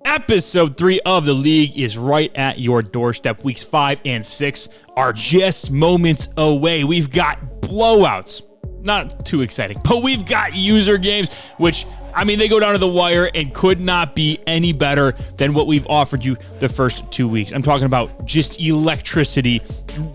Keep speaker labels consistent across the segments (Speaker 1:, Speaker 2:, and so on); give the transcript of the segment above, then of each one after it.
Speaker 1: Episode 3 of the league is right at your doorstep. Weeks 5 and 6 are just moments away. We've got blowouts. Not too exciting, but we've got user games, which, I mean, they go down to the wire and could not be any better than what we've offered you the first 2 weeks. I'm talking about just electricity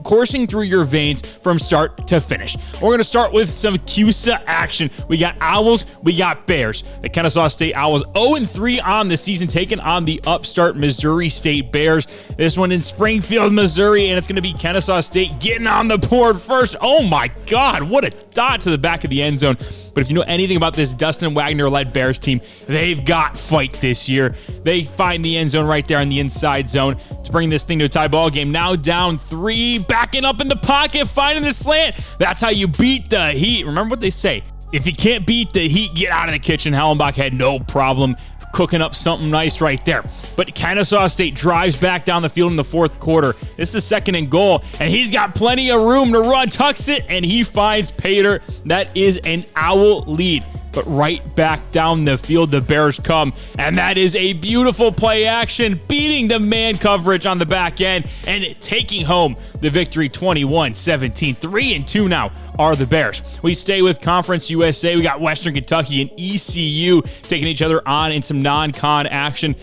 Speaker 1: coursing through your veins from start to finish. We're going to start with some CUSA action. We got Owls, we got Bears. The Kennesaw State Owls 0-3 on the season, taking on the upstart Missouri State Bears. This one in Springfield, Missouri, and it's going to be Kennesaw State getting on the board first. Oh my God, what a dot to the back of the end zone. But if you know anything about this Dustin Wagner-led Bears team, they've got fight this year. They find the end zone right there in the inside zone to bring this thing to a tie ball game. Now down 3, backing up in the pocket, finding the slant. That's how you beat the Heat. Remember what they say. If you can't beat the Heat, get out of the kitchen. Hallenbach had no problem cooking up something nice right there. But Kennesaw State drives back down the field in the fourth quarter. This is 2nd and goal, and he's got plenty of room to run. Tucks it, and he finds Pater. That is an Owl lead. But right back down the field, the Bears come, and that is a beautiful play action, beating the man coverage on the back end and taking home the victory 21-17. 3-2 now are the Bears. We stay with Conference USA. We got Western Kentucky and ECU taking each other on in some non-con action.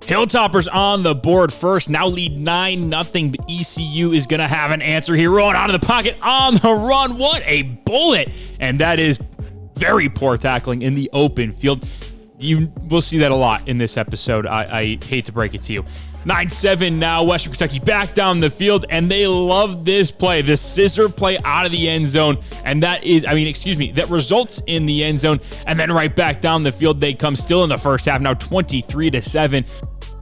Speaker 1: Hilltoppers on the board first, now lead 9-0, but ECU is going to have an answer here. Rolling out of the pocket on the run. What a bullet! And that is very poor tackling in the open field. You will see that a lot in this episode. I hate to break it to you. 9-7 now, Western Kentucky back down the field, and they love this play, this scissor play out of the end zone, and that results in the end zone, and then right back down the field they come still in the first half, now 23-7.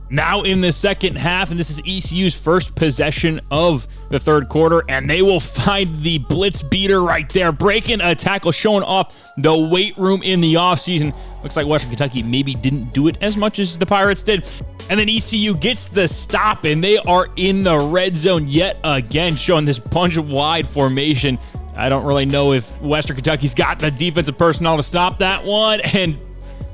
Speaker 1: Now in the second half, and this is ECU's first possession of the third quarter, and they will find the blitz beater right there, breaking a tackle, showing off the weight room in the offseason. Looks like Western Kentucky maybe didn't do it as much as the Pirates did. And then ECU gets the stop, and they are in the red zone yet again, showing this bunch wide formation. I don't really know if Western Kentucky's got the defensive personnel to stop that one, and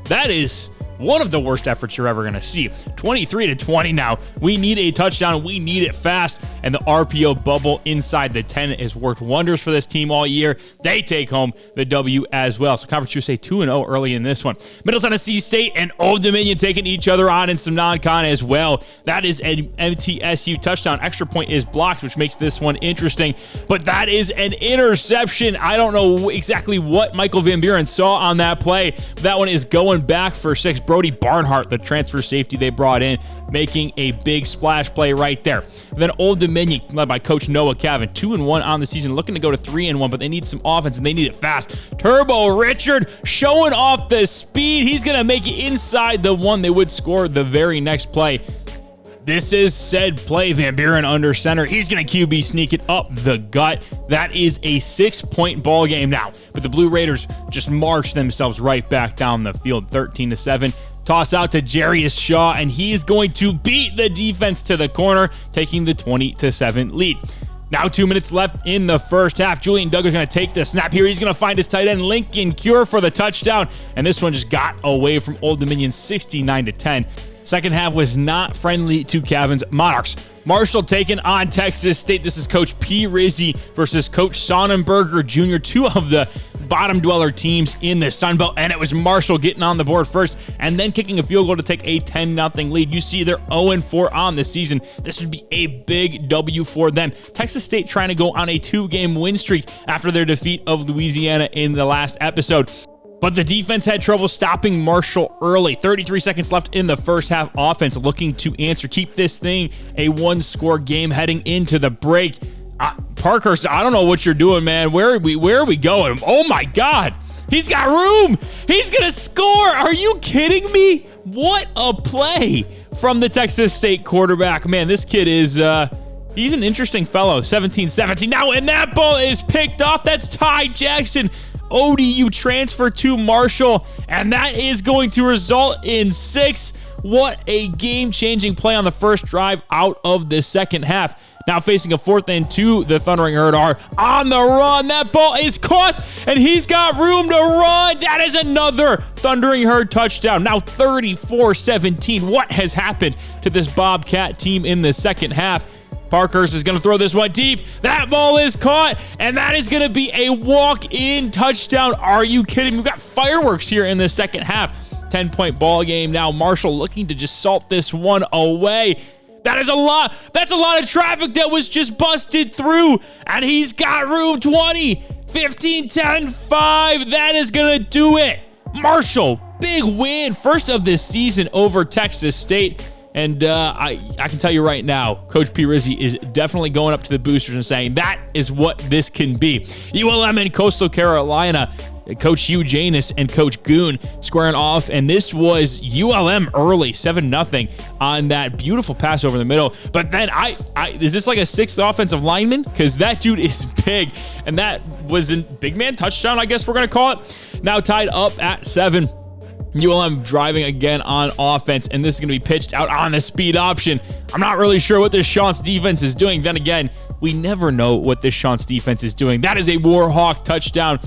Speaker 1: that is one of the worst efforts you're ever going to see. 23-20 now. We need a touchdown. We need it fast. And the RPO bubble inside the 10 has worked wonders for this team all year. They take home the W as well. So Conference USA 2-0 early in this one. Middle Tennessee State and Old Dominion taking each other on in some non-con as well. That is an MTSU touchdown. Extra point is blocked, which makes this one interesting. But that is an interception. I don't know exactly what Michael Van Buren saw on that play. That one is going back for 6. Brody Barnhart, the transfer safety they brought in, making a big splash play right there. And then Old Dominion, led by Coach Noah Cavan, 2-1 on the season, looking to go to 3-1, but they need some offense and they need it fast. Turbo Richard showing off the speed. He's going to make it inside the one. They would score the very next play. This is said play. Van Buren under center. He's going to QB sneak it up the gut. That is a 6-point ball game now. But the Blue Raiders just march themselves right back down the field, 13-7. Toss out to Jarius Shaw, and he is going to beat the defense to the corner, taking the 20-7 lead. Now 2 minutes left in the first half. Julian Duggar's going to take the snap here. He's going to find his tight end, Lincoln Cure, for the touchdown. And this one just got away from Old Dominion, 69-10. Second half was not friendly to Cavan's Monarchs. Marshall taking on Texas State. This is Coach P. Rizzi versus Coach Sonnenberger Jr., two of the bottom dweller teams in the Sun Belt, and it was Marshall getting on the board first and then kicking a field goal to take a 10-0 lead. You see they're 0-4 on the season. This would be a big W for them. Texas State trying to go on a 2-game win streak after their defeat of Louisiana in the last episode. But the defense had trouble stopping Marshall early. 33 seconds left in the first half. Offense looking to answer, keep this thing a 1-score game heading into the break. Parkhurst, I don't know what you're doing, man. Where are we going? Oh my God. He's got room. He's going to score. Are you kidding me? What a play from the Texas State quarterback. Man, this kid is, he's an interesting fellow. 17-17 now, and that ball is picked off. That's Ty Jackson. ODU transfer to Marshall, and that is going to result in 6. What a game-changing play on the first drive out of the second half. Now facing a 4th and 2, the Thundering Herd are on the run. That ball is caught, and he's got room to run. That is another Thundering Herd touchdown. Now 34-17. What has happened to this Bobcat team in the second half? Parkhurst is going to throw this one deep. That ball is caught, and that is going to be a walk-in touchdown. Are you kidding me? We've got fireworks here in the second half. 10-point ball game now. Marshall looking to just salt this one away. That is a lot. That's a lot of traffic that was just busted through, and he's got room. 20, 15, 10, 5. That is going to do it. Marshall, big win. First of this season over Texas State. And I can tell you right now, Coach P. Rizzi is definitely going up to the boosters and saying that is what this can be. ULM and Coastal Carolina, Coach Hugh Janus and Coach Goon squaring off, and this was ULM early, 7-0 on that beautiful pass over the middle. But then is this like a 6th offensive lineman? Because that dude is big, and that was a big man touchdown, I guess we're going to call it. Now tied up at 7. ULM driving again on offense, and this is going to be pitched out on the speed option. I'm not really sure what this Chance defense is doing. Then again, we never know what this Chance defense is doing. That is a Warhawk touchdown.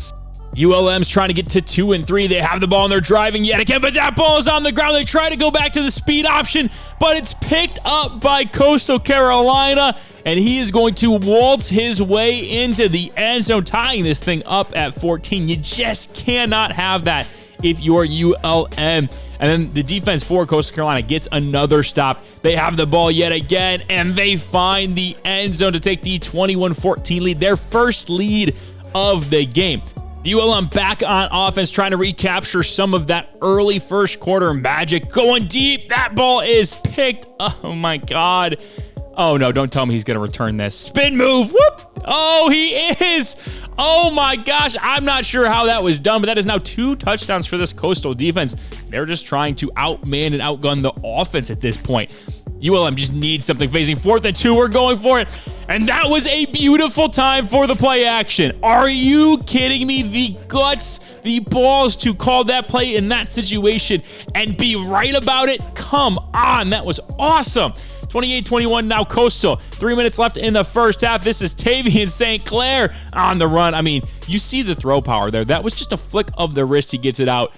Speaker 1: ULM's trying to get to 2 and 3. They have the ball and they're driving yet again, but that ball is on the ground. They try to go back to the speed option, but it's picked up by Coastal Carolina, and he is going to waltz his way into the end zone, tying this thing up at 14. You just cannot have that if you're ULM. And then the defense for Coastal Carolina gets another stop. They have the ball yet again, and they find the end zone to take the 21-14 lead, their first lead of the game. ULM back on offense, trying to recapture some of that early first quarter magic. Going deep, that ball is picked. Oh my God. Oh no, don't tell me he's going to return this. Spin move, whoop. Oh, he is. Oh my gosh, I'm not sure how that was done, but that is now 2 touchdowns for this Coastal defense. They're just trying to outman and outgun the offense at this point. ULM just needs something. Facing 4th and 2, we're going for it. And that was a beautiful time for the play action. Are you kidding me? The guts, the balls to call that play in that situation and be right about it. Come on, that was awesome. 28-21 now Coastal. 3 minutes left in the first half. This is Tavian St. Clair on the run. I mean, you see the throw power there. That was just a flick of the wrist. He gets it out.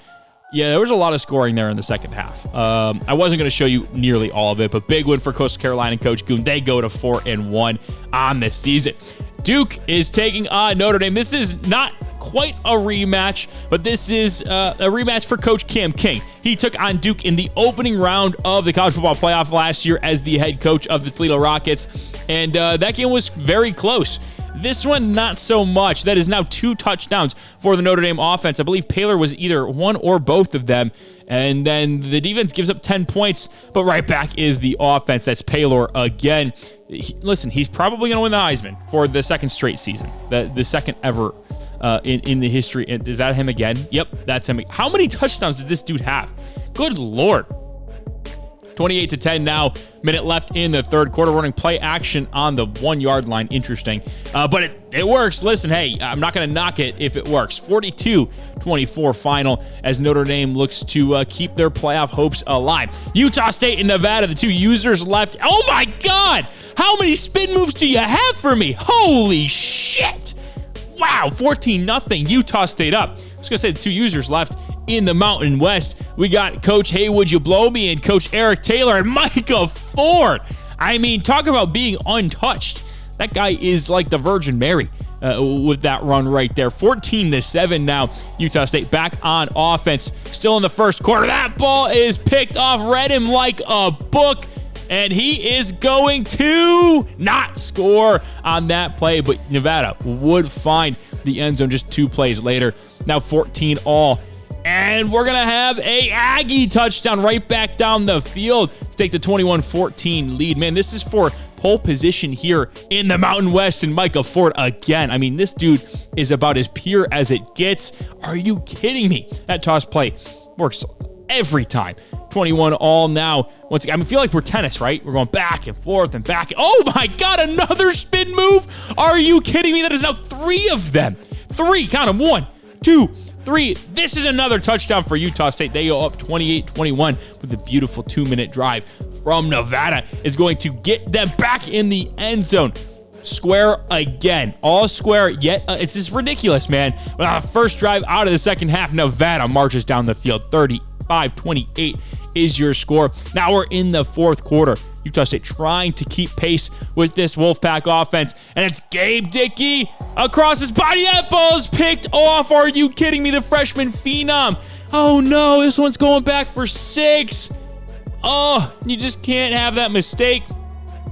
Speaker 1: Yeah, there was a lot of scoring there in the second half. I wasn't going to show you nearly all of it, but big win for Coastal Carolina and Coach Goon. They go to 4-1 on this season. Duke is taking on Notre Dame. This is not quite a rematch, but this is a rematch for Coach Cam King. He took on Duke in the opening round of the college football playoff last year as the head coach of the Toledo Rockets, and that game was very close. This one, not so much. That is now 2 touchdowns for the Notre Dame offense. I believe Paylor was either one or both of them. And then the defense gives up 10 points, but right back is the offense. That's Paylor again. Listen, he's probably going to win the Heisman for the second straight season, the second ever in the history. And is that him again? Yep, that's him. How many touchdowns did this dude have? Good Lord. 28-10 now. Minute left in the third quarter. Running play action on the 1-yard line. Interesting. But it works. Listen, hey, I'm not going to knock it if it works. 42-24 final as Notre Dame looks to keep their playoff hopes alive. Utah State and Nevada, the 2 users left. Oh my God! How many spin moves do you have for me? Holy shit! Wow, 14-0. Utah State up. I was going to say the 2 users left. In the Mountain West, we got Coach Hey Would You Blow Me and Coach Eric Taylor and Micah Ford. I mean, talk about being untouched. That guy is like the Virgin Mary with that run right there. 14-7 now. Utah State back on offense. Still in the first quarter. That ball is picked off. Read him like a book. And he is going to not score on that play. But Nevada would find the end zone just 2 plays later. Now 14-all. And we're going to have a Aggie touchdown right back down the field to take the 21-14 lead. Man, this is for pole position here in the Mountain West, and Micah Ford again. I mean, this dude is about as pure as it gets. Are you kidding me? That toss play works every time. 21-all now. Once again, I feel like we're tennis, right? We're going back and forth and back. Oh my God, another spin move. Are you kidding me? That is now 3 of them. 3, count them. 1, 2, 3. This is another touchdown for Utah State. They go up 28-21 with a beautiful 2-minute drive from Nevada. Is going to get them back in the end zone. Square again. All square, yet it's just ridiculous, man. First drive out of the second half, Nevada marches down the field. 35-28 is your score. Now we're in the fourth quarter. Utah State trying to keep pace with this Wolfpack offense. And it's Gabe Dickey across his body. That ball is picked off. Are you kidding me? The freshman phenom. Oh no, this one's going back for 6. Oh, you just can't have that mistake.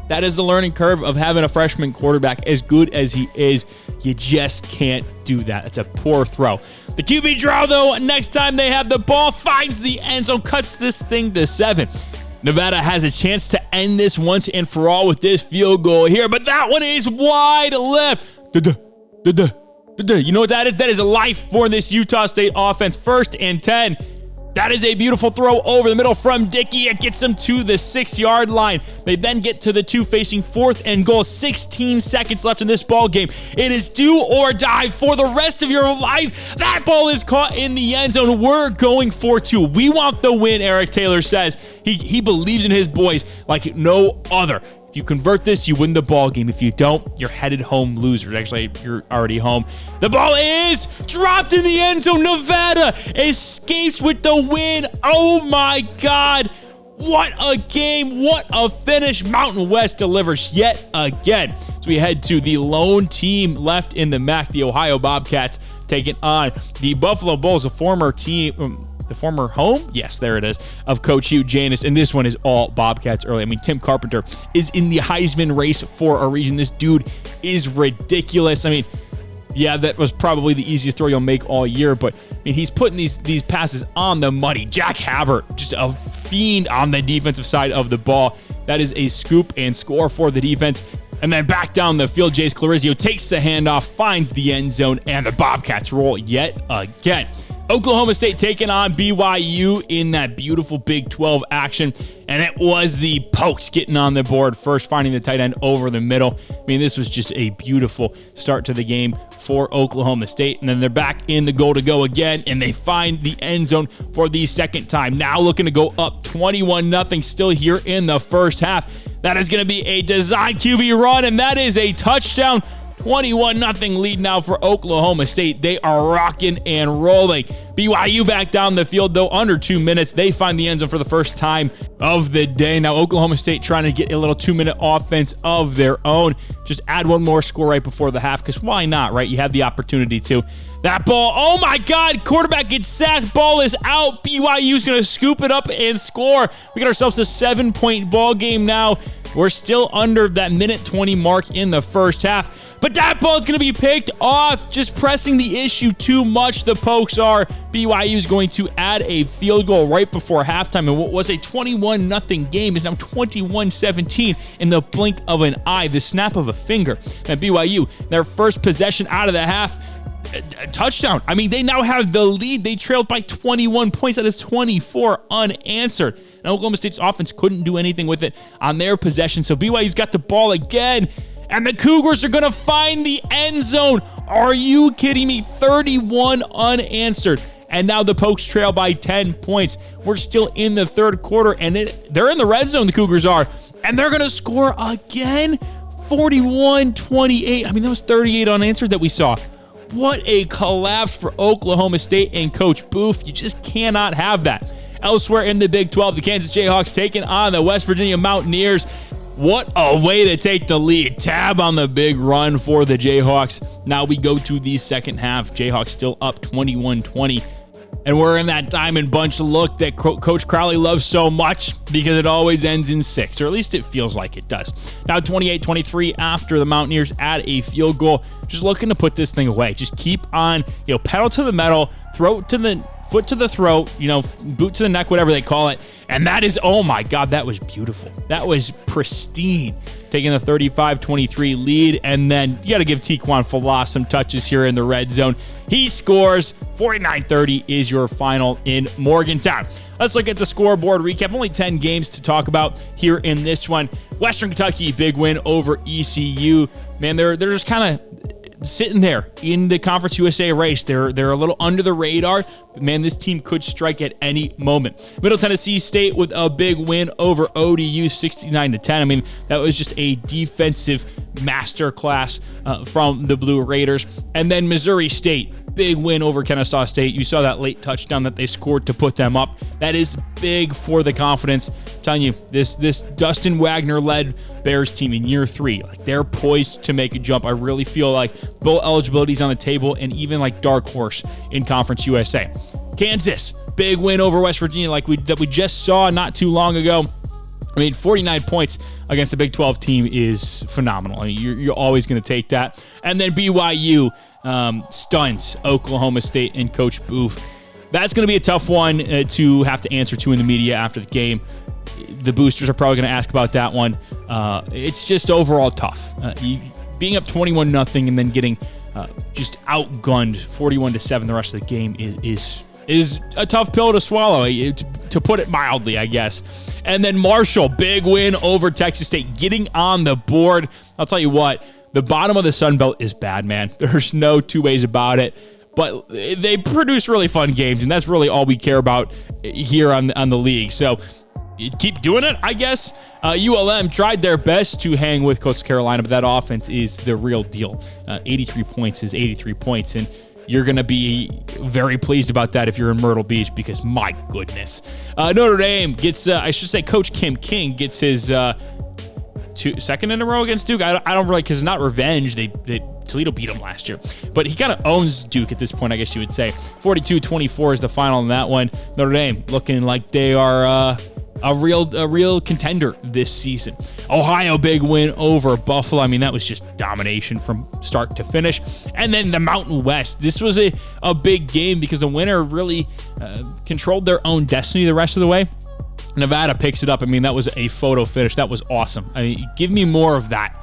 Speaker 1: That is the learning curve of having a freshman quarterback as good as he is. You just can't do that. It's a poor throw. The QB draw, though, next time they have the ball, finds the end zone, cuts this thing to 7. Nevada has a chance to end this once and for all with this field goal here, but that one is wide left. You know what that is? That is a life for this Utah State offense. 1st and 10. That is a beautiful throw over the middle from Dickey. It gets them to the 6-yard line. They then get to the 2 facing 4th and goal. 16 seconds left in this ball game. It is do or die for the rest of your life. That ball is caught in the end zone. We're going for 2. We want the win, Eric Taylor says. He believes in his boys like no other. If you convert this, you win the ball game. If you don't, you're headed home losers. Actually, you're already home. The ball is dropped in the end zone. Nevada escapes with the win. Oh my God. What a game. What a finish. Mountain West delivers yet again. So we head to the lone team left in the MAC, the Ohio Bobcats, taking on the Buffalo Bulls, a former team... the former home, yes, there it is, of Coach Hugh Janis, and this one is all Bobcats early. I mean, Tim Carpenter is in the Heisman race for a reason. This dude is ridiculous. I mean, yeah, that was probably the easiest throw you'll make all year, but I mean, he's putting these passes on the money. Jack Habbert, just a fiend on the defensive side of the ball. That is a scoop and score for the defense. And then back down the field, Jace Clarizio takes the handoff, finds the end zone, and the Bobcats roll yet again. Oklahoma State taking on BYU in that beautiful Big 12 action, and it was the Pokes getting on the board first, finding the tight end over the middle. I mean, this was just a beautiful start to the game for Oklahoma State, and then they're back in the goal to go again, and they find the end zone for the second time. Now looking to go up 21-0 still here in the first half. That is going to be a design QB run, and that is a touchdown. 21-0 lead now for Oklahoma State. They are rocking and rolling. BYU back down the field, though, under 2 minutes. They find the end zone for the first time of the day. Now, Oklahoma State trying to get a little 2-minute offense of their own. Just add one more score right before the half, because why not, right? You have the opportunity to. That ball, oh my God, quarterback gets sacked. Ball is out. BYU's going to scoop it up and score. We got ourselves a 7-point ball game now. We're still under that minute 20 mark in the first half. But that ball is going to be picked off, just pressing the issue too much. The Pokes are. BYU is going to add a field goal right before halftime. And what was a 21-0 game is now 21-17 in the blink of an eye, the snap of a finger. And BYU, their first possession out of the half, a touchdown. I mean, they now have the lead. They trailed by 21 points. That is 24 unanswered. And Oklahoma State's offense couldn't do anything with it on their possession. So BYU's got the ball again. And the Cougars are going to find the end zone. Are you kidding me? 31 unanswered. And now the Pokes trail by 10 points. We're still in the third quarter, and they're in the red zone, the Cougars are. And they're going to score again. 41-28. I mean, that was 38 unanswered that we saw. What a collapse for Oklahoma State and Coach Booth. You just cannot have that. Elsewhere in the Big 12, the Kansas Jayhawks taking on the West Virginia Mountaineers. What a way to take the lead. Tab on the big run for the Jayhawks. Now we go to the second half. Jayhawks still up 21-20. And we're in that diamond bunch look that Coach Crowley loves so much because it always ends in 6, or at least it feels like it does. Now 28-23 after the Mountaineers add a field goal. Just looking to put this thing away. Just keep on, pedal to the metal, foot to the throat, boot to the neck, whatever they call it. And that is, oh my God, that was beautiful. That was pristine. Taking the 35-23 lead. And then you got to give Tiquan Falas some touches here in the red zone. He scores. 49-30 is your final in Morgantown. Let's look at the scoreboard recap. Only 10 games to talk about here in this one. Western Kentucky, big win over ECU. Man, they're just kind of... sitting there in the Conference USA race. They're a little under the radar, but man, this team could strike at any moment. Middle Tennessee State with a big win over ODU, 69-10. I mean, that was just a defensive masterclass from the Blue Raiders. And then Missouri State, big win over Kennesaw State. You saw that late touchdown that they scored to put them up. That is big for the confidence. I'm telling you, this Dustin Wagner-led Bears team in year 3, like, they're poised to make a jump. I really feel like bowl eligibility is on the table, and even like dark horse in Conference USA. Kansas, big win over West Virginia, like we just saw not too long ago. I mean, 49 points against a Big 12 team is phenomenal. I mean, you're always going to take that. And then BYU stuns Oklahoma State and Coach Booth. That's going to be a tough one to have to answer to in the media after the game. The boosters are probably going to ask about that one. It's just overall tough. Being up 21-0 and then getting just outgunned 41-7 the rest of the game is a tough pill to swallow, to put it mildly, I guess. And then Marshall, big win over Texas State, getting on the board. I'll tell you what, the bottom of the Sun Belt is bad, man. There's no two ways about it. But they produce really fun games, and that's really all we care about here on the league. So keep doing it, I guess. ULM tried their best to hang with Coastal Carolina, but that offense is the real deal. 83 points is 83 points, and you're going to be very pleased about that if you're in Myrtle Beach, because my goodness. Notre Dame gets, Coach Kim King gets his second in a row against Duke. I don't really, because it's not revenge. Toledo beat him last year, but he kind of owns Duke at this point, I guess you would say. 42-24 is the final in that one. Notre Dame looking like they are a real contender this season. Ohio, big win over Buffalo. I mean, that was just domination from start to finish. And then the Mountain West. This was a big game because the winner really controlled their own destiny the rest of the way. Nevada picks it up. I mean, that was a photo finish. That was awesome. I mean, give me more of that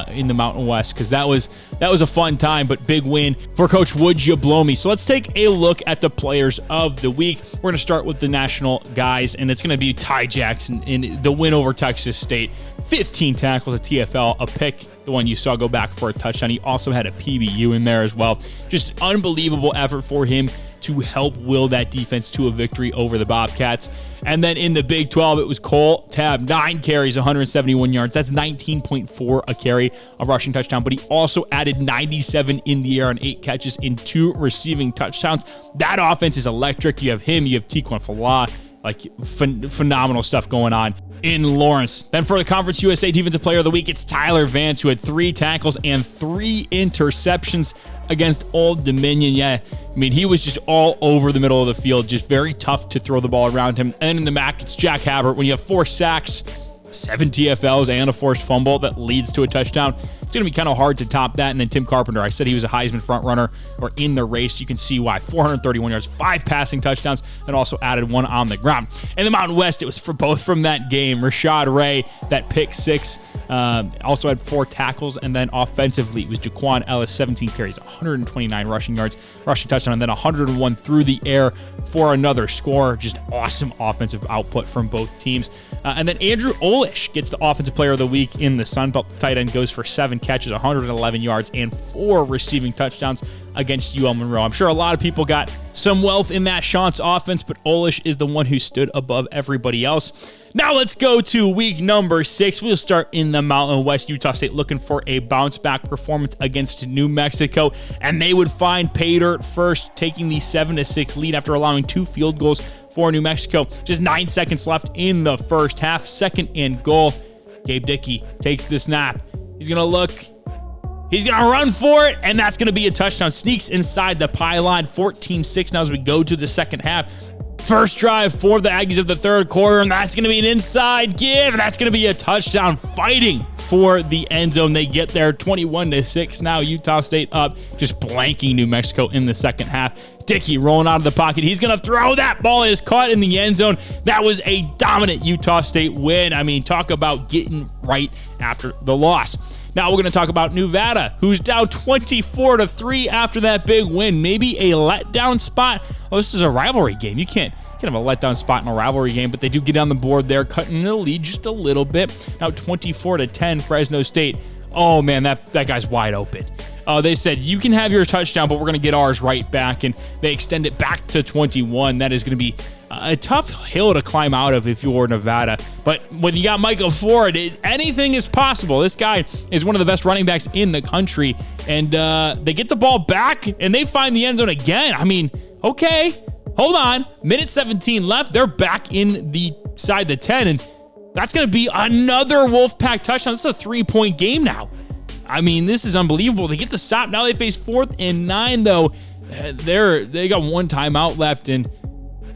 Speaker 1: in the Mountain West, because that was a fun time, but big win for Coach Would You Blow Me. So let's take a look at the players of the week. We're going to start with the national guys, and it's going to be Ty Jackson in the win over Texas State. 15 tackles, a TFL, a pick, the one you saw go back for a touchdown. He also had a PBU in there as well. Just unbelievable effort for him to help will that defense to a victory over the Bobcats. And then in the Big 12, it was Cole Tabb, 9 carries, 171 yards. That's 19.4 a carry, a rushing touchdown. But he also added 97 in the air on 8 catches in 2 receiving touchdowns. That offense is electric. You have him, you have Tiquan Falah, like phenomenal stuff going on in Lawrence. Then for the Conference USA Defensive Player of the Week, it's Tyler Vance, who had 3 tackles and 3 interceptions against Old Dominion. Yeah, I mean, he was just all over the middle of the field, just very tough to throw the ball around him. And in the MAC, it's Jack Habbert. When you have 4 sacks, 7 TFLs, and a forced fumble that leads to a touchdown, it's going to be kind of hard to top that. And then Tim Carpenter, I said he was a Heisman front runner or in the race. You can see why. 431 yards, 5 passing touchdowns, and also added 1 on the ground. In the Mountain West, it was for both from that game. Rashad Ray, that pick 6, also had 4 tackles. And then offensively, it was Jaquan Ellis, 17 carries, 129 rushing yards, rushing touchdown, and then 101 through the air for another score. Just awesome offensive output from both teams. And then Andrew Olish gets the Offensive Player of the Week in the Sun Belt. Tight end goes for 7 catches, 111 yards, and 4 receiving touchdowns against UL Monroe. I'm sure a lot of people got some wealth in that Chance offense, but Olish is the one who stood above everybody else. Now let's go to week number 6. We'll start in the Mountain West. Utah State looking for a bounce-back performance against New Mexico, and they would find pay dirt first, taking the 7-6 lead after allowing 2 field goals for New Mexico. Just 9 seconds left in the first half. 2nd and goal. Gabe Dickey takes the snap. He's going to look. He's going to run for it, and that's going to be a touchdown. Sneaks inside the pylon. 14-6 now as we go to the second half. First drive for the Aggies of the third quarter, and that's going to be an inside give. That's going to be a touchdown, fighting for the end zone. They get there 21-6. Now Utah State up, just blanking New Mexico in the second half. Dickey rolling out of the pocket. He's going to throw. That ball is caught in the end zone. That was a dominant Utah State win. I mean, talk about getting right after the loss. Now we're going to talk about Nevada, who's down 24-3 after that big win. Maybe a letdown spot. Oh, this is a rivalry game. You can't have a letdown spot in a rivalry game, but they do get on the board there, cutting the lead just a little bit. Now 24-10, Fresno State. Oh man, that guy's wide open. They said, you can have your touchdown, but we're going to get ours right back. And they extend it back to 21. That is going to be a tough hill to climb out of if you're Nevada. But when you got Michael Ford, anything is possible. This guy is one of the best running backs in the country. And they get the ball back, and they find the end zone again. I mean, okay, hold on. Minute 17 left. They're back in the side the 10, and that's going to be another Wolfpack touchdown. This is a 3-point game now. I mean, this is unbelievable. They get the stop. Now they face 4th and 9, though. They got one timeout left, and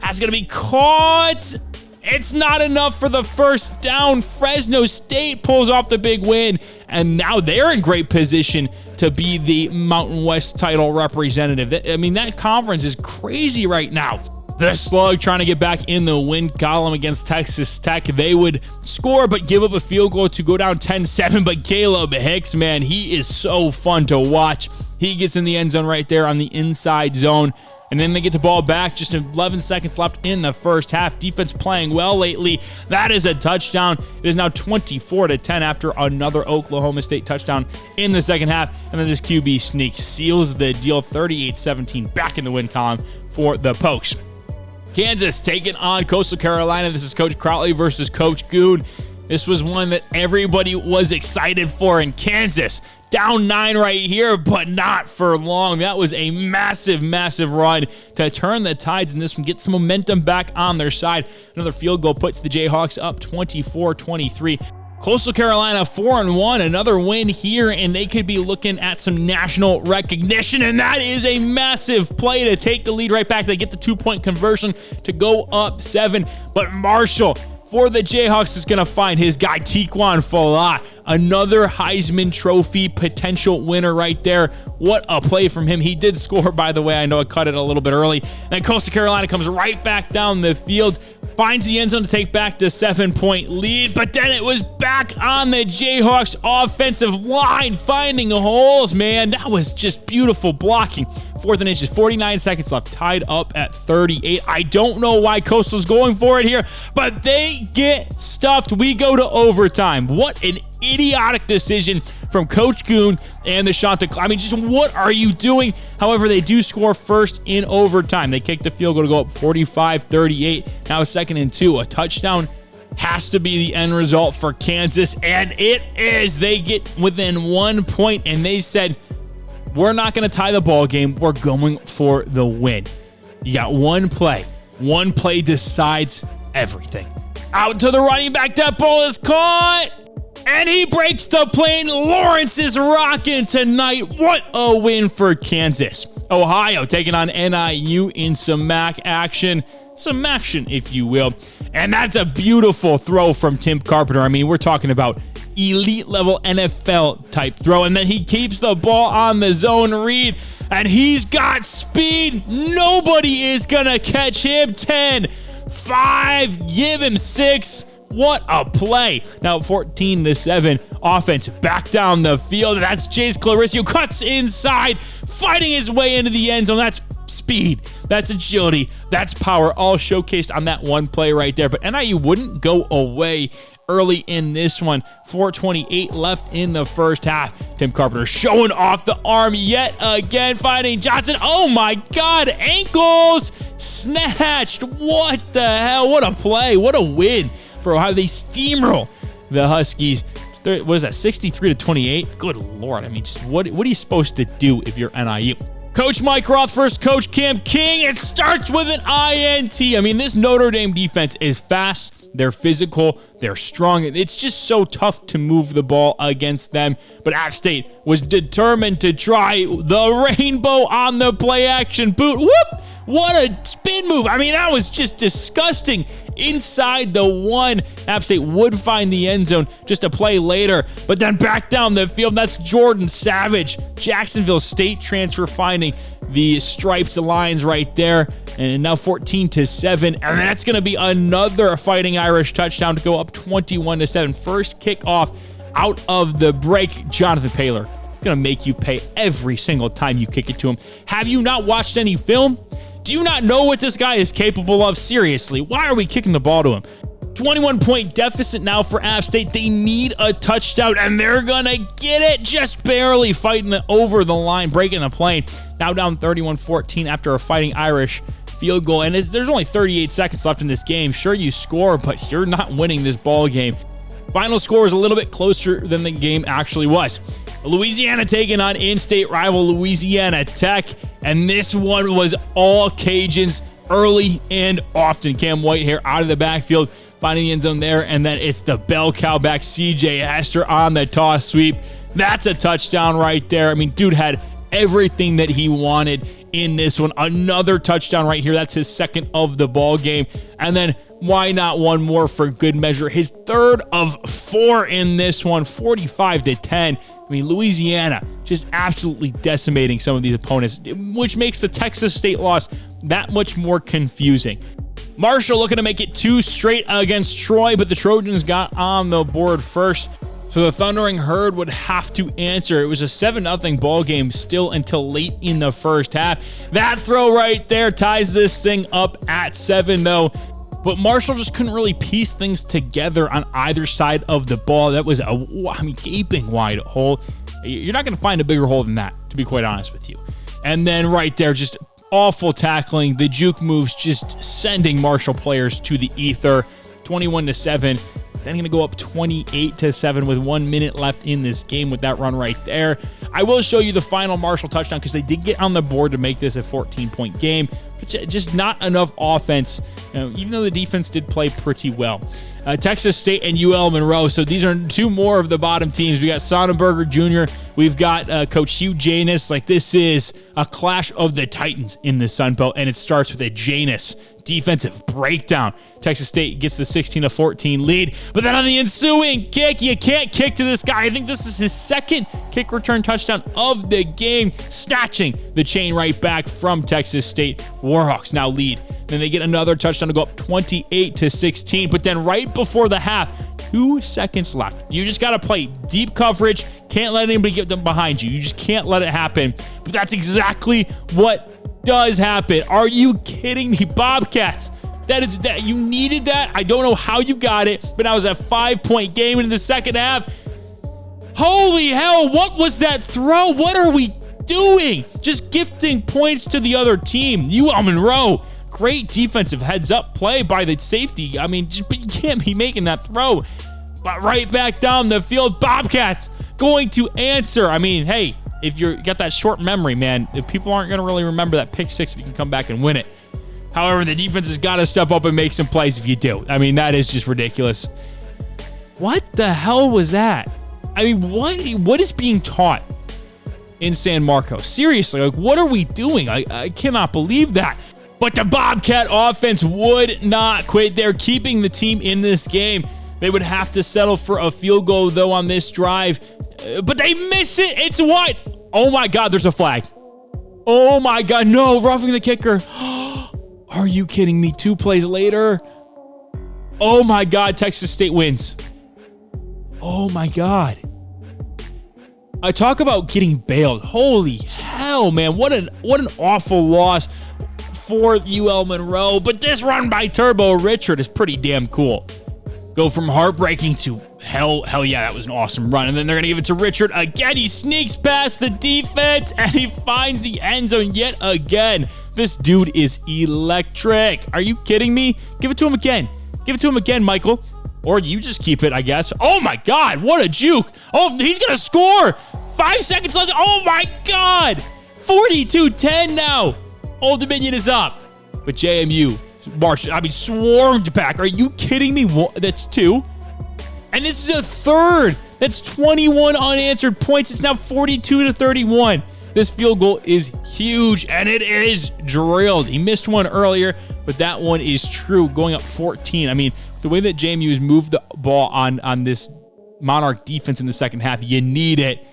Speaker 1: that's going to be caught. It's not enough for the first down. Fresno State pulls off the big win, and now they're in great position to be the Mountain West title representative. I mean, that conference is crazy right now. The Slug trying to get back in the win column against Texas Tech. They would score but give up a field goal to go down 10-7. But Caleb Hicks, man, he is so fun to watch. He gets in the end zone right there on the inside zone. And then they get the ball back. Just 11 seconds left in the first half. Defense playing well lately. That is a touchdown. It is now 24-10 after another Oklahoma State touchdown in the second half. And then this QB sneak seals the deal. 38-17 back in the win column for the Pokes. Kansas taking on Coastal Carolina. This is Coach Crowley versus Coach Goon. This was one that everybody was excited for in Kansas. Down 9 right here, but not for long. That was a massive, massive run to turn the tides in this one, get some momentum back on their side. Another field goal puts the Jayhawks up 24-23. Coastal Carolina 4-1, another win here, and they could be looking at some national recognition, and that is a massive play to take the lead right back. They get the 2-point conversion to go up 7, but Marshall for the Jayhawks is going to find his guy Tiquan Fola, another Heisman Trophy potential winner right there. What a play from him. He did score, by the way. I know I cut it a little bit early. Then Coastal Carolina comes right back down the field, finds the end zone to take back the 7-point lead, but then it was back on the Jayhawks offensive line, finding holes, man. That was just beautiful blocking. 4th and inches, 49 seconds left, tied up at 38. I don't know why Coastal's going for it here, but they get stuffed. We go to overtime. What an idiotic decision from Coach Goon and the Shanta. I mean, just what are you doing? However, they do score first in overtime. They kick the field goal to go up 45-38. Now 2nd and 2. A touchdown has to be the end result for Kansas, and it is. They get within 1 point, and they said, we're not going to tie the ball game. We're going for the win. You got one play. One play decides everything. Out to the running back. That ball is caught. And he breaks the plane. Lawrence is rocking tonight. What a win for Kansas. Ohio taking on NIU in some MAC action. Some action, if you will. And that's a beautiful throw from Tim Carpenter. I mean, we're talking about elite level NFL type throw. And then he keeps the ball on the zone read. And he's got speed. Nobody is going to catch him. 10, 5, give him 6. What a play. Now 14-7 offense back down the field. That's Chase Clarice, cuts inside, fighting his way into the end zone. That's speed, that's agility, that's power, all showcased on that one play right there. But NIU wouldn't go away early in this one. 4:28 left in the first half. Tim Carpenter showing off the arm yet again, finding Johnson. Oh my God, ankles snatched. What the hell? What a play. What a win for Ohio. They steamroll the Huskies. What is that, 63-28? Good Lord. I mean, just what are you supposed to do if you're NIU? Coach Mike Roth versus Coach Cam King. It starts with an INT. I mean, this Notre Dame defense is fast. They're physical. They're strong. It's just so tough to move the ball against them. But App State was determined to try the rainbow on the play action boot. Whoop! What a spin move. I mean, that was just disgusting. Inside the 1. App State would find the end zone just a play later, but then back down the field. That's Jordan Savage, Jacksonville State transfer, finding the striped lines right there. And now 14-7. And that's going to be another Fighting Irish touchdown to go up 21-7. First kickoff out of the break. Jonathan Paylor going to make you pay every single time you kick it to him. Have you not watched any film? Do you not know what this guy is capable of? Seriously, why are we kicking the ball to him? 21-point deficit now for App State. They need a touchdown, and they're going to get it, just barely fighting it over the line, breaking the plane. Now down 31-14 after a Fighting Irish field goal, and there's only 38 seconds left in this game. Sure, you score, but you're not winning this ball game. Final score is a little bit closer than the game actually was. Louisiana taking on in-state rival Louisiana Tech, and this one was all Cajuns early and often. Cam Whitehair out of the backfield, finding the end zone there, and then it's the bell cow back CJ Hester on the toss sweep. That's a touchdown right there. I mean, dude had everything that he wanted in this one. Another touchdown right here. That's his second of the ball game. And then why not one more for good measure? His third of 4 in this one, 45-10. I mean, Louisiana just absolutely decimating some of these opponents, which makes the Texas State loss that much more confusing. Marshall looking to make it 2 straight against Troy, but the Trojans got on the board first. So the Thundering Herd would have to answer. It was a 7-0 ball game still until late in the first half. That throw right there ties this thing up at 7, though. But Marshall just couldn't really piece things together on either side of the ball. That was a gaping wide hole. You're not going to find a bigger hole than that, to be quite honest with you. And then right there, just awful tackling. The juke moves just sending Marshall players to the ether. 21-7. Then going to go up 28-7 with 1 minute left in this game with that run right there. I will show you the final Marshall touchdown because they did get on the board to make this a 14-point game. But just not enough offense, even though the defense did play pretty well. Texas State and UL Monroe. So these are 2 more of the bottom teams. We got Sonnenberger Jr. We've got Coach Hugh Janus. Like, this is a clash of the Titans in the Sun Belt, and it starts with a Janus defensive breakdown. Texas State gets the 16-14 lead, but then on the ensuing kick, you can't kick to this guy. I think this is his second kick return touchdown of the game, snatching the chain right back from Texas State. Warhawks now lead. Then they get another touchdown to go up 28-16, but then right before the half, 2 seconds left. You just got to play deep coverage. Can't let anybody get them behind you. You just can't let it happen. But that's exactly what does happen. Are you kidding me? Bobcats. That you needed that. I don't know how you got it, but I was a 5-point game in the second half. Holy hell, what was that throw? What are we doing? Just gifting points to the other team. UL Monroe. Great defensive heads-up play by the safety. I mean, but you can't be making that throw. But right back down the field, Bobcats going to answer. I mean, hey, if you got that short memory, man, if people aren't going to really remember that pick six if you can come back and win it. However, the defense has got to step up and make some plays if you do. I mean, that is just ridiculous. What the hell was that? I mean, what is being taught in San Marcos? Seriously, like, what are we doing? I cannot believe that. But the Bobcat offense would not quit. They're keeping the team in this game. They would have to settle for a field goal, though, on this drive. But they miss it. It's what? Oh, my God, there's a flag. Oh, my God, no, roughing the kicker. Are you kidding me? 2 plays later. Oh, my God, Texas State wins. Oh, my God. I talk about getting bailed. Holy hell, man. What an awful loss for UL Monroe. But this run by Turbo Richard is pretty damn cool. Go from heartbreaking to hell yeah, that was an awesome run. And then they're going to give it to Richard again. He sneaks past the defense and he finds the end zone yet again. This dude is electric. Are you kidding me? Give it to him again. Give it to him again, Michael. Or you just keep it, I guess. Oh, my God. What a juke. Oh, he's going to score. 5 seconds left. Oh, my God. 42-10 now. Old Dominion is up. But JMU swarmed back. Are you kidding me? That's 2. And this is a third. That's 21 unanswered points. It's now 42-31. This field goal is huge, and it is drilled. He missed one earlier, but that one is true, going up 14. I mean, the way that JMU has moved the ball on this Monarch defense in the second half, you need it.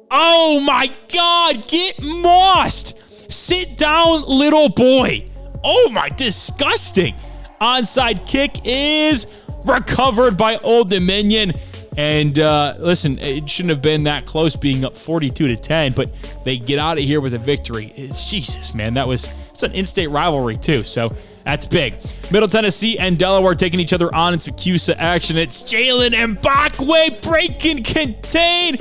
Speaker 1: Oh, my God. Get mossed. Sit down, little boy. Oh, my, disgusting. Onside kick is recovered by Old Dominion. And listen, it shouldn't have been that close, being up 42-10, but they get out of here with a victory. Jesus, man, it's an in-state rivalry too. So That's big. Middle Tennessee and Delaware taking each other on in some CUSA action. It's Jalen Mbakwe breaking contain.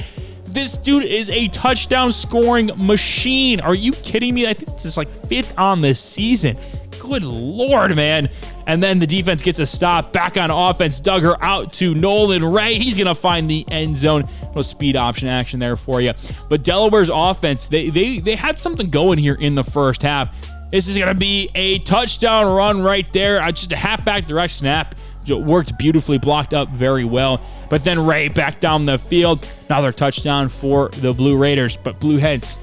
Speaker 1: This dude is a touchdown scoring machine. Are you kidding me? I think this is like 5th on the season. Good Lord, man. And then the defense gets a stop. Back on offense. Duggar out to Nolan Ray. He's going to find the end zone. No speed option action there for you. But Delaware's offense, they had something going here in the first half. This is going to be a touchdown run right there. Just a halfback direct snap. It worked beautifully, blocked up very well. But then Ray back down the field. Another touchdown for the Blue Raiders. But Blue Heads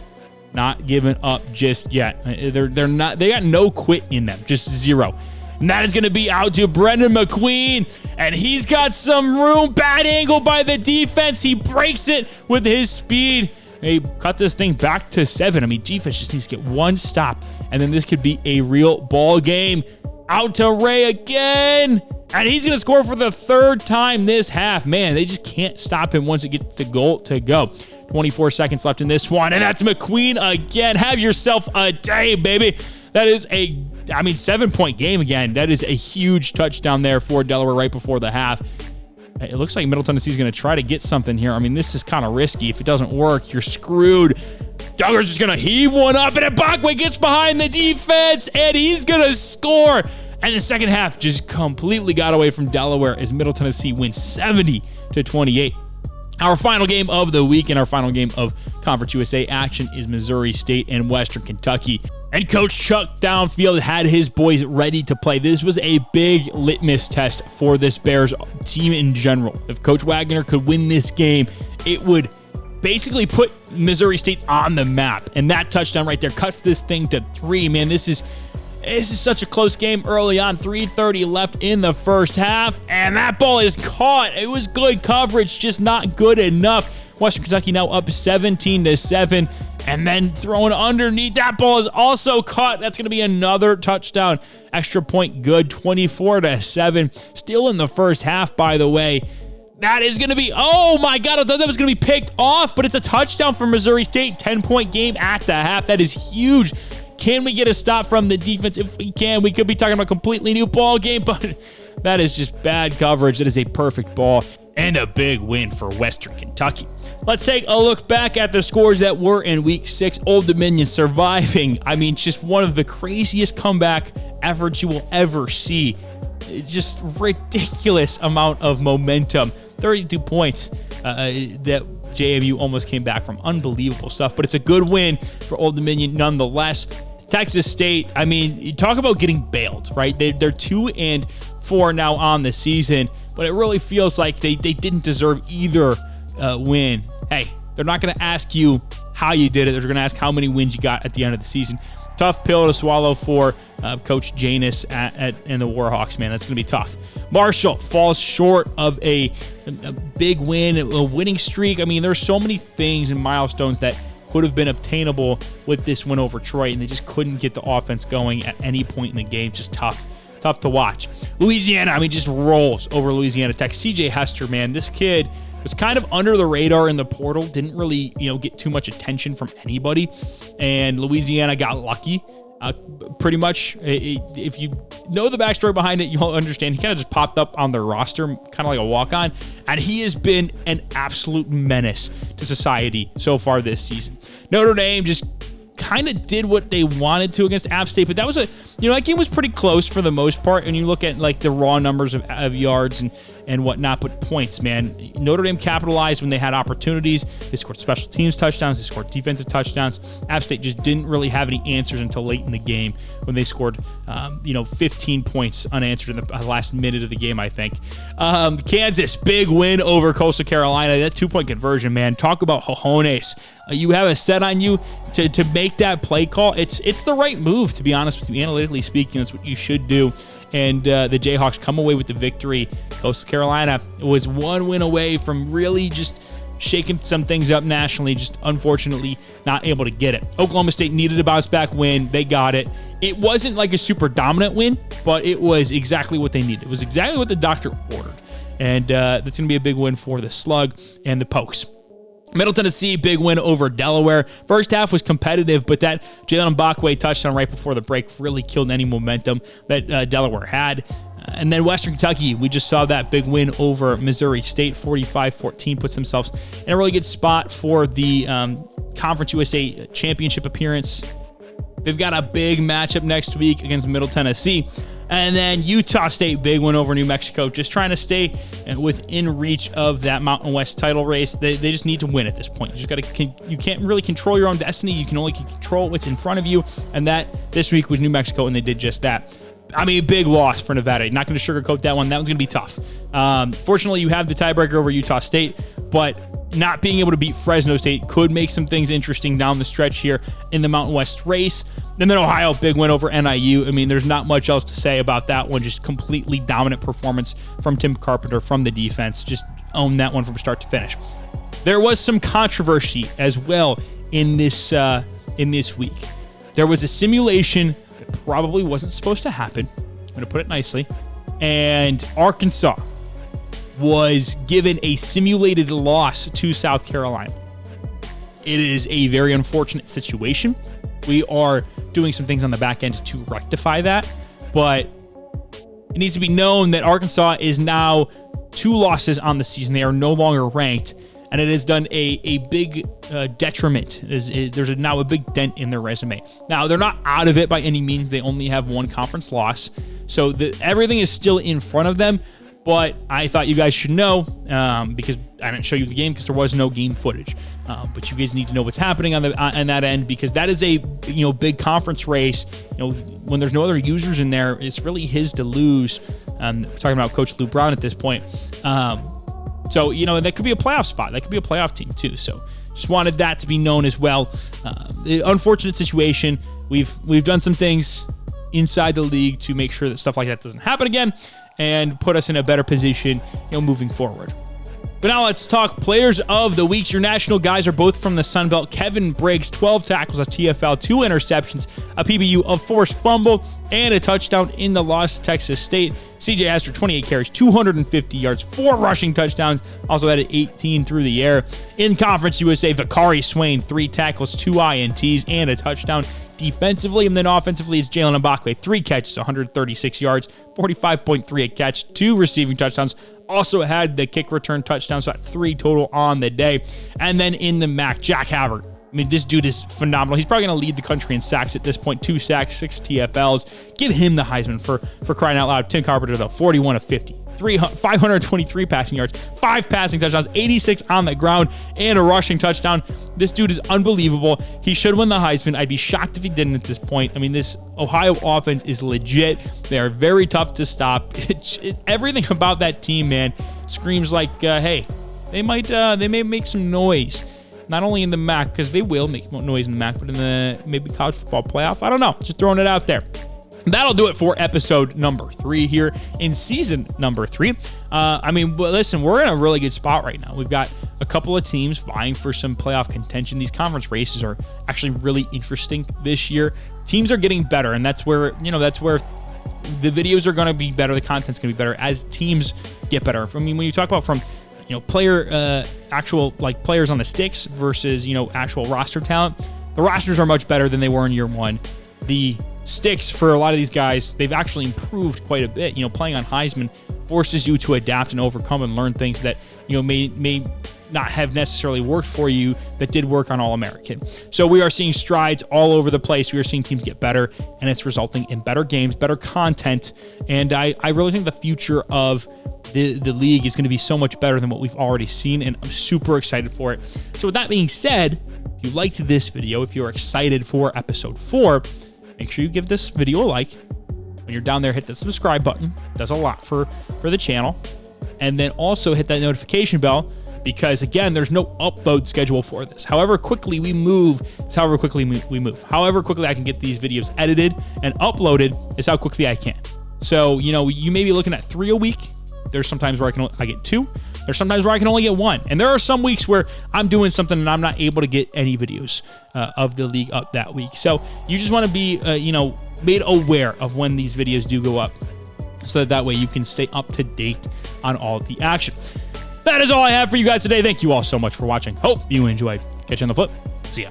Speaker 1: not giving up just yet. They're not. They got no quit in them, just zero. And that is going to be out to Brendan McQueen. And he's got some room. Bad angle by the defense. He breaks it with his speed. They cut this thing back to 7. I mean, defense just needs to get one stop. And then this could be a real ball game. Out to Ray again. And he's going to score for the 3rd time this half. Man, they just can't stop him once it gets to goal to go. 24 seconds left in this one. And that's McQueen again. Have yourself a day, baby. That is a 7-point game again. That is a huge touchdown there for Delaware right before the half. It looks like Middle Tennessee is going to try to get something here. I mean, this is kind of risky. If it doesn't work, you're screwed. Duggar's just going to heave one up, and Mbakwe gets behind the defense, and he's going to score. And the second half just completely got away from Delaware as Middle Tennessee wins 70-28. Our final game of the week and our final game of Conference USA action is Missouri State and Western Kentucky. And Coach Chuck Downfield had his boys ready to play. This was a big litmus test for this Bears team in general. If Coach Wagner could win this game, it would basically put Missouri State on the map. And that touchdown right there cuts this thing to 3. Man, this is such a close game early on. 3:30 left in the first half. And that ball is caught. It was good coverage, just not good enough. Western Kentucky now up 17-7. And then throwing underneath. That ball is also caught. That's going to be another touchdown. Extra point good. 24-7. Still in the first half, by the way. That is going to be, oh my God, I thought that was going to be picked off, but it's a touchdown for Missouri State. 10-point game at the half. That is huge. Can we get a stop from the defense? If we can, we could be talking about a completely new ball game, but that is just bad coverage. That is a perfect ball and a big win for Western Kentucky. Let's take a look back at the scores that were in Week 6. Old Dominion surviving. I mean, just one of the craziest comeback efforts you will ever see. Just ridiculous amount of momentum. 32 points that JMU almost came back from. Unbelievable stuff, but it's a good win for Old Dominion nonetheless. Texas State, I mean, you talk about getting bailed, right? They're 2-4 now on the season, but it really feels like they didn't deserve either win. Hey, they're not going to ask you how you did it. They're going to ask how many wins you got at the end of the season. Tough pill to swallow for Coach Janus and the Warhawks, man. That's going to be tough. Marshall falls short of a big win, a winning streak. I mean, there's so many things and milestones that could have been obtainable with this win over Troy, and they just couldn't get the offense going at any point in the game. Just tough to watch. Louisiana, I mean, just rolls over Louisiana Tech. CJ Hester, man, this kid was kind of under the radar in the portal, didn't really, get too much attention from anybody, and Louisiana got lucky. Pretty much, if you know the backstory behind it, you'll understand he kind of just popped up on their roster, kind of like a walk-on, and he has been an absolute menace to society so far this season. Notre Dame just kind of did what they wanted to against App State, but that was that game was pretty close for the most part, and you look at like the raw numbers of yards and whatnot, but points, man. Notre Dame capitalized when they had opportunities. They scored special teams touchdowns. They scored defensive touchdowns. App State just didn't really have any answers until late in the game when they scored, 15 points unanswered in the last minute of the game, I think. Kansas, big win over Coastal Carolina. That 2-point conversion, man. Talk about cojones. You have a set on you to make that play call. It's the right move, to be honest with you. Analytically speaking, that's what you should do. And the Jayhawks come away with the victory. Coastal Carolina was one win away from really just shaking some things up nationally, just unfortunately not able to get it. Oklahoma State needed a bounce-back win. They got it. It wasn't like a super dominant win, but it was exactly what they needed. It was exactly what the doctor ordered. And that's going to be a big win for the Slug and the Pokes. Middle Tennessee, big win over Delaware. First half was competitive, but that Jalen Mbakwe touchdown right before the break really killed any momentum that Delaware had. And then Western Kentucky, we just saw that big win over Missouri State, 45-14, puts themselves in a really good spot for the Conference USA Championship appearance. They've got a big matchup next week against Middle Tennessee. And then Utah State, big win over New Mexico, just trying to stay within reach of that Mountain West title race. They just need to win at this point. You can't really control your own destiny. You can only control what's in front of you. And that this week was New Mexico, and they did just that. I mean, big loss for Nevada. Not going to sugarcoat that one. That one's going to be tough. Fortunately, you have the tiebreaker over Utah State, but not being able to beat Fresno State could make some things interesting down the stretch here in the Mountain West race. And then Ohio, big win over NIU. I mean, there's not much else to say about that one. Just completely dominant performance from Tim Carpenter from the defense. Just owned that one from start to finish. There was some controversy as well in this week. There was a simulation that probably wasn't supposed to happen. I'm going to put it nicely. And Arkansas was given a simulated loss to South Carolina. It is a very unfortunate situation. We are doing some things on the back end to rectify that, but it needs to be known that Arkansas is now 2 losses on the season. They are no longer ranked, and it has done a big detriment. There's now a big dent in their resume. Now, they're not out of it by any means. They only have 1 conference loss, so everything is still in front of them. But I thought you guys should know because I didn't show you the game because there was no game footage. But you guys need to know what's happening on that end, because that is a big conference race. When there's no other users in there, it's really his to lose. We're talking about Coach Lou Brown at this point. So that could be a playoff spot. That could be a playoff team too. So just wanted that to be known as well. The unfortunate situation. We've done some things inside the league to make sure that stuff like that doesn't happen again, and put us in a better position, moving forward. But now let's talk players of the week. Your national guys are both from the Sun Belt. Kevin Briggs, 12 tackles, a TFL, 2 interceptions, a PBU, a forced fumble, and a touchdown in the loss to Texas State. CJ Astor, 28 carries, 250 yards, 4 rushing touchdowns, also had 18 through the air. In Conference USA, Vakari Swain, 3 tackles, 2 INTs, and a touchdown. Defensively, and then offensively, it's Jalen Mbakwe, 3 catches, 136 yards, 45.3 a catch, 2 receiving touchdowns. Also had the kick return touchdown, so at 3 total on the day. And then in the MAC, Jack Habert. I mean, this dude is phenomenal. He's probably going to lead the country in sacks at this point. 2 sacks, 6 TFLs. Give him the Heisman for crying out loud. Tim Carpenter, though, 41 of 50. 523 passing yards, 5 passing touchdowns, 86 on the ground, and a rushing touchdown. This dude is unbelievable. He should win the Heisman. I'd be shocked if he didn't at this point. I mean, this Ohio offense is legit. They are very tough to stop. Everything about that team, man, screams like, hey, they may make some noise. Not only in the MAC, because they will make noise in the MAC, but in the maybe college football playoff. I don't know. Just throwing it out there. That'll do it for episode number 3 here in season number 3. Listen, we're in a really good spot right now. We've got a couple of teams vying for some playoff contention. These conference races are actually really interesting this year. Teams are getting better, and that's where the videos are going to be better. The content's going to be better as teams get better. I mean, when you talk about from players on the sticks versus actual roster talent, the rosters are much better than they were in year 1. The sticks for a lot of these guys, they've actually improved quite a bit. Playing on Heisman forces you to adapt and overcome and learn things that may not have necessarily worked for you that did work on All-American. So we are seeing strides all over the place. We are seeing teams get better, and it's resulting in better games, better content. And I really think the future of the league is going to be so much better than what we've already seen, and I'm super excited for it. So with that being said, if you liked this video, if you're excited for episode 4, make sure you give this video a like. When you're down there, hit the subscribe button. It does a lot for the channel. And then also hit that notification bell, because again, there's no upload schedule for this. However quickly we move is however quickly we move. However quickly I can get these videos edited and uploaded is how quickly I can. So, you may be looking at 3 a week. There's sometimes where I get 2. There's sometimes where I can only get 1. And there are some weeks where I'm doing something and I'm not able to get any videos of the league up that week. So you just want to be, made aware of when these videos do go up, so that way you can stay up to date on all the action. That is all I have for you guys today. Thank you all so much for watching. Hope you enjoyed. Catch you on the flip. See ya.